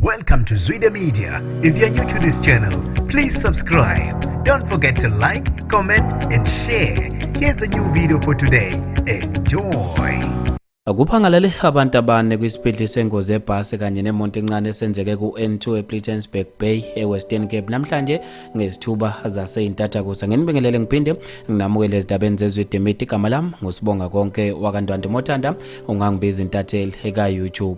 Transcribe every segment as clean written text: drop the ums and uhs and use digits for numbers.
Welcome to Zwida Media. If you're new to this channel, please subscribe. Don't forget to like, comment and share. Here's a new video for today. Enjoy. Akuphangalale abantu abane kwisipidli sengozi ebhasi kanye nemonto encane esenzeke ku-N2 ePietersburg Bay eWestern Cape namhlanje ngezithuba zaseyintathakusa. Ngenibingelele ngiphinde nginamukele ezindabeni zezwide media. Igama lami ngusibonga konke wakandwande Mothanda, ungangibiza intatheli eka-YouTube.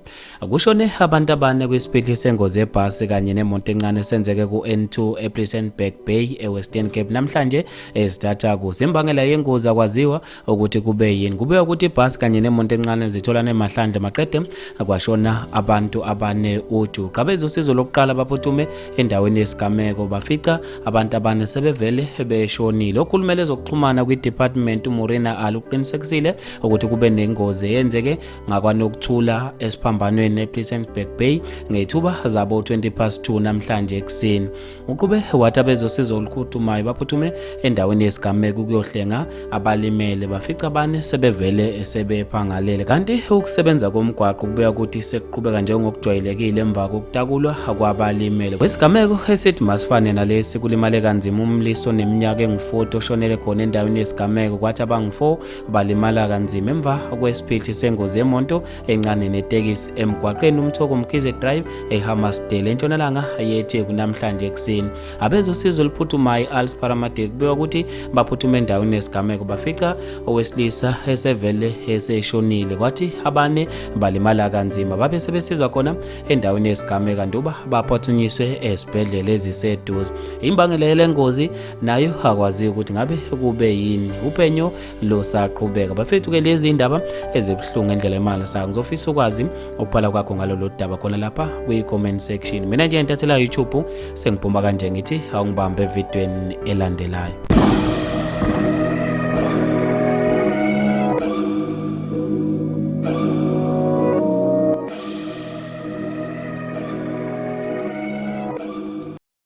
Kushone abantu abane kwisipidli sengozi ebhasi kanye nemonto encane esenzeke ku-N2 ePietersburg Bay eWestern Cape namhlanje ezithathakusa. Imbangela yengozi akwaziwa ukuthi kube yini. Kube ukuthi ibhasi kanye nemonto encane zitholane emahlandle maqede akwashona abantu abane uju. Abezosizo lokuqala baphuthume endaweni yesigameko bafica abantu abane sebevele beshonile. Okhulumele zokuxhumana kwi-department uMorena uqinisekisile ukuthi kube nengozi eyenzeke ngakwanokuthula esiphambanweni ePietersburg Bay ngethuba zabo 2:20 namhlanje ekuseni. Uqhube wathi abezosizo oluphuthumayo baphuthume endaweni yesigameko ukuyohlenga abalimele bafica abane sebevele sebephangalele. Kanti ukusebenza komgwaqo kubuya ukuthi sekuqhubeka njengokujwayelekile emva kokutakulwa kwabalimele. Kwesigameko esithi masifane nalesi kulimale kanzima umliso neminyaka engu-40 oshonele khona endaweni yesigameko kwathi abangu-4 balimala kanzima emva kwesiphithi sengozi yemonto encane netekisi emgwaqeni uMthoko Mkhize Drive eHammersdale entshonalanga yeTheku namhlanje ekuseni. Abezosizo oluphuthumayo Alice Paramedic kubuya ukuthi baphuthume endaweni yesigameko bafica owesilisa esevele eseshonile kwathi abane balimala kanzima babe sebesizwa khona endaweni yesigameko nduba baphuthunyiswe esibhedlela eziseduze. Imbangela lengozi nayo akwazi ukuthi ngabe kube yini. Uphenyo losaqhubeka. Bafethu ke lezi indaba ezibhlungu endlela imali sakho ngizofisa ukwazi ukubhala kwakho ngalolu daba khona lapha kwi-comment section. Mina nje ngitathela YouTube sengiphuma kanje ngithi awungibambe evidweni elandelayo.